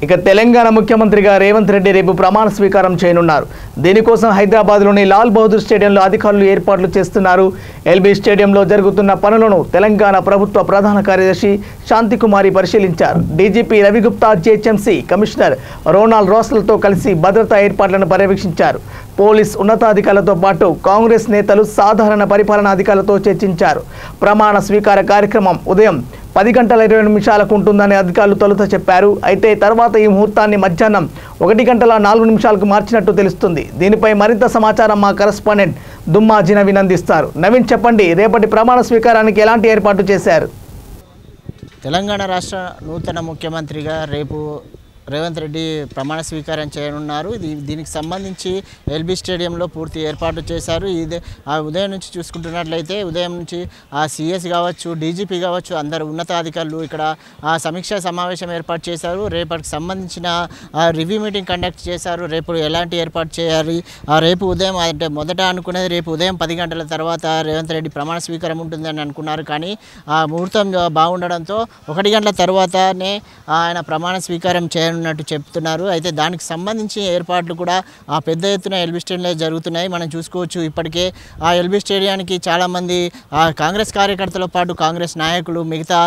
ఇక తెలంగాణ ముఖ్యమంత్రిగా రేవంత్ రెడ్డి రేపు ప్రమాణ స్వీకారం చేయనున్నారు. దీనికోసం హైదరాబాద్లోని లాల్ బహదూర్ స్టేడియంలో అధికారులు ఏర్పాట్లు చేస్తున్నారు. ఎల్బీ స్టేడియంలో జరుగుతున్న పనులను తెలంగాణ ప్రభుత్వ ప్రధాన కార్యదర్శి శాంతికుమారి పరిశీలించారు. DGP Ravi Gupta, GHMC commissioner Ronald రోస్లతో కలిసి భద్రతా ఏర్పాట్లను పర్యవేక్షించారు. పోలీస్ ఉన్నతాధికారులతో పాటు కాంగ్రెస్ నేతలు, సాధారణ పరిపాలనా అధికారులతో చర్చించారు. ప్రమాణ స్వీకార కార్యక్రమం ఉదయం 10 గంటల 20 నిమిషాలకు ఉంటుందని అధికారులు తొలుత చెప్పారు. అయితే తర్వాత ఈ ముహూర్తాన్ని మధ్యాహ్నం 1 గంటల 4 నిమిషాలకు మార్చినట్టు తెలుస్తుంది. దీనిపై మరింత సమాచారం మా కరెస్పాండెంట్ దుమ్మాజీ నవీన్ అందిస్తారు. నవీన్, చెప్పండి, రేపటి ప్రమాణ స్వీకారానికి ఎలాంటి ఏర్పాటు చేశారు? తెలంగాణ రాష్ట్ర నూతన ముఖ్యమంత్రిగా రేపు రేవంత్ రెడ్డి ప్రమాణ స్వీకారం చేయనున్నారు. దీనికి సంబంధించి ఎల్బీ స్టేడియంలో పూర్తి ఏర్పాటు చేశారు. ఉదయం నుంచి చూసుకుంటున్నట్లయితే ఉదయం నుంచి సిఎస్ కావచ్చు, డీజీపీ కావచ్చు, అందరు ఉన్నతాధికారులు ఇక్కడ సమీక్షా సమావేశం ఏర్పాటు చేశారు. రేపటికి సంబంధించిన రివ్యూ మీటింగ్ కండక్ట్ చేశారు. రేపు ఎలాంటి ఏర్పాటు చేయాలి, రేపు ఉదయం అంటే మొదట అనుకునేది రేపు ఉదయం 10 గంటల తర్వాత రేవంత్ రెడ్డి ప్రమాణ స్వీకారం ఉంటుందని అనుకున్నారు. కానీ ముహూర్తం బాగుండడంతో 1 గంటల తర్వాతనే ఆయన ప్రమాణ స్వీకారం ఉన్నట్టు చెప్తున్నారు. అయితే దానికి సంబంధించి ఏర్పాట్లు కూడా పెద్ద ఎత్తున ఎల్బీ స్టేడియంలో జరుగుతున్నాయి. మనం చూసుకోవచ్చు. ఇప్పటికే ఆ ఎల్బీ స్టేడియానికి చాలామంది కాంగ్రెస్ కార్యకర్తలతో పాటు కాంగ్రెస్ నాయకులు, మిగతా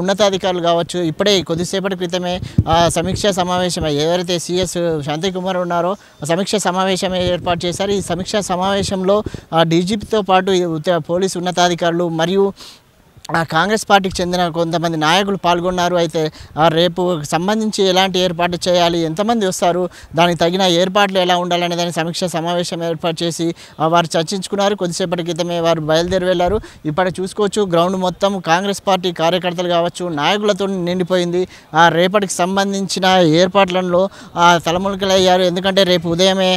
ఉన్నతాధికారులు కావచ్చు, ఇప్పుడే కొద్దిసేపటి క్రితమే సమీక్షా సమావేశం ఎవరైతే సిఎస్ శాంతికుమార్ ఉన్నారో సమీక్షా సమావేశం ఏర్పాటు చేశారు. ఈ సమీక్షా సమావేశంలో డీజీపీతో పాటు పోలీసు ఉన్నతాధికారులు మరియు కాంగ్రెస్ పార్టీకి చెందిన కొంతమంది నాయకులు పాల్గొన్నారు. అయితే రేపు సంబంధించి ఎలాంటి ఏర్పాటు చేయాలి, ఎంతమంది వస్తారు, దానికి తగిన ఏర్పాట్లు ఎలా ఉండాలనే దాని సమీక్ష సమావేశం ఏర్పాటు చేసి వారు చర్చించుకున్నారు. కొద్దిసేపటి క్రితమే వారు బయలుదేరి వెళ్ళారు. ఇప్పటికి చూసుకోవచ్చు, గ్రౌండ్ మొత్తం కాంగ్రెస్ పార్టీ కార్యకర్తలు కావచ్చు, నాయకులతో నిండిపోయింది. రేపటికి సంబంధించిన ఏర్పాట్లలో తలమునకలయ్యారు. ఎందుకంటే రేపు ఉదయమే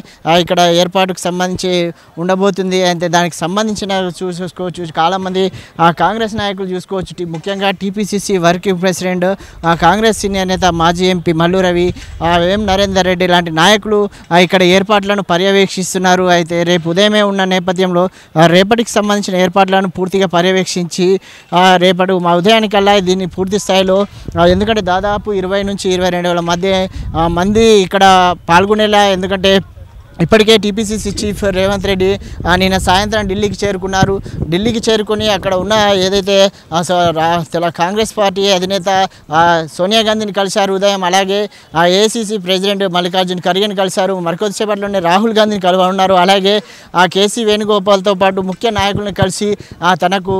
ఇక్కడ ఏర్పాటుకు సంబంధించి ఉండబోతుంది. అయితే దానికి సంబంధించిన చూసుకోవచ్చు చాలామంది కాంగ్రెస్ నాయకులు చూసుకోవచ్చు. ముఖ్యంగా TPCC working president, Congress senior నేత మాజీ ఎంపీ మల్లు రవి, ఎం నరేందర్ రెడ్డి లాంటి నాయకులు ఇక్కడ ఏర్పాట్లను పర్యవేక్షిస్తున్నారు. అయితే రేపు ఉదయమే ఉన్న నేపథ్యంలో రేపటికి సంబంధించిన ఏర్పాట్లను పూర్తిగా పర్యవేక్షించి రేపటి మా ఉదయానికల్లా దీన్ని పూర్తి స్థాయిలో, ఎందుకంటే దాదాపు 20 నుంచి 22 మధ్య మంది ఇక్కడ పాల్గొనేలా, ఎందుకంటే ఇప్పటికే టీపీసీసీ చీఫ్ రేవంత్ రెడ్డి నిన్న సాయంత్రం ఢిల్లీకి చేరుకున్నారు. ఢిల్లీకి చేరుకుని అక్కడ ఉన్న ఏదైతే కాంగ్రెస్ పార్టీ అధినేత సోనియా గాంధీని కలిశారు ఉదయం. అలాగే ఏఐసీసీ ప్రెసిడెంట్ మల్లికార్జున్ ఖర్గేని కలిశారు. మరికొద్దిసేపట్లోనే రాహుల్ గాంధీని కలవనున్నారు. అలాగే కేసీ వేణుగోపాల్తో పాటు ముఖ్య నాయకులను కలిసి తనకు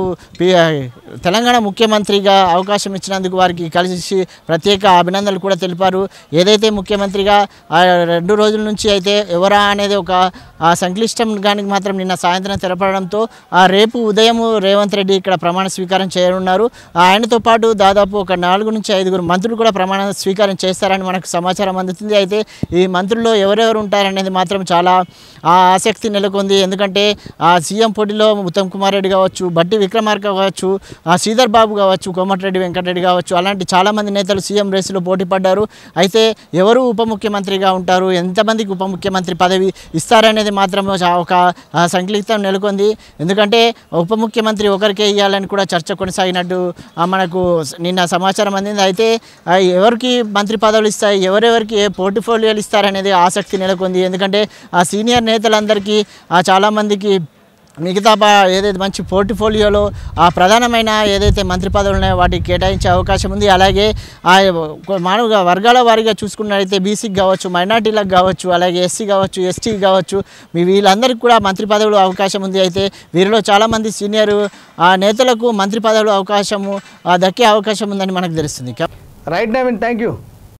తెలంగాణ ముఖ్యమంత్రిగా అవకాశం ఇచ్చినందుకు వారికి కలిసి ప్రత్యేక అభినందనలు కూడా తెలిపారు. ఏదైతే ముఖ్యమంత్రిగా 2 రోజుల నుంచి అయితే ఎవరా అనేది ఒక సంక్లిష్టంగానికి మాత్రం నిన్న సాయంత్రం తెలపడంతో రేపు ఉదయం రేవంత్ రెడ్డి ఇక్కడ ప్రమాణ స్వీకారం చేయనున్నారు. ఆయనతో పాటు దాదాపు ఒక 4 నుంచి 5 మంత్రులు కూడా ప్రమాణ స్వీకారం చేస్తారని మనకు సమాచారం అందుతుంది. అయితే ఈ మంత్రుల్లో ఎవరెవరు ఉంటారనేది మాత్రం చాలా ఆసక్తి నెలకొంది. ఎందుకంటే సీఎం పోటీలో ఉత్తమ్ కుమార్ రెడ్డి కావచ్చు, బట్టి విక్రమార్క కావచ్చు, శ్రీధర్ బాబు కావచ్చు, కోమటిరెడ్డి వెంకటరెడ్డి కావచ్చు, అలాంటి చాలామంది నేతలు సీఎం రేసులో పోటీ పడ్డారు. అయితే ఎవరు ఉప ముఖ్యమంత్రిగా ఉంటారు, ఎంతమందికి ఉప ముఖ్యమంత్రి పదవి ఇస్తారనేది మాత్రం ఒక సంక్లిష్టం నెలకొంది. ఎందుకంటే ఉప ముఖ్యమంత్రి ఒకరికే ఇవ్వాలని కూడా చర్చ కొనసాగినట్టు మనకు నిన్న సమాచారం అందింది. అయితే ఎవరికి మంత్రి పదవులు ఇస్తాయి, ఎవరెవరికి ఏ పోర్ట్ఫోలియోలు ఇస్తారనేది ఆసక్తి నెలకొంది. ఎందుకంటే ఆ సీనియర్ నేతలందరికీ చాలామందికి మిగతా ఏదైతే మంచి పోర్ట్ఫోలియోలో ప్రధానమైన ఏదైతే మంత్రి పదవులు ఉన్నాయో వాటికి కేటాయించే అవకాశం ఉంది. అలాగే మానవ వర్గాల వారీగా చూసుకున్నట్లయితే బీసీకి కావచ్చు, మైనార్టీలకు కావచ్చు, అలాగే ఎస్సీ కావచ్చు, ఎస్టీకి కావచ్చు, వీళ్ళందరికీ కూడా మంత్రి పదవులు అవకాశం ఉంది. అయితే వీరిలో చాలామంది సీనియర్ నేతలకు మంత్రి పదవులు అవకాశము దక్కే అవకాశం ఉందని మనకు తెలుస్తుంది. Right Naveen, thank you.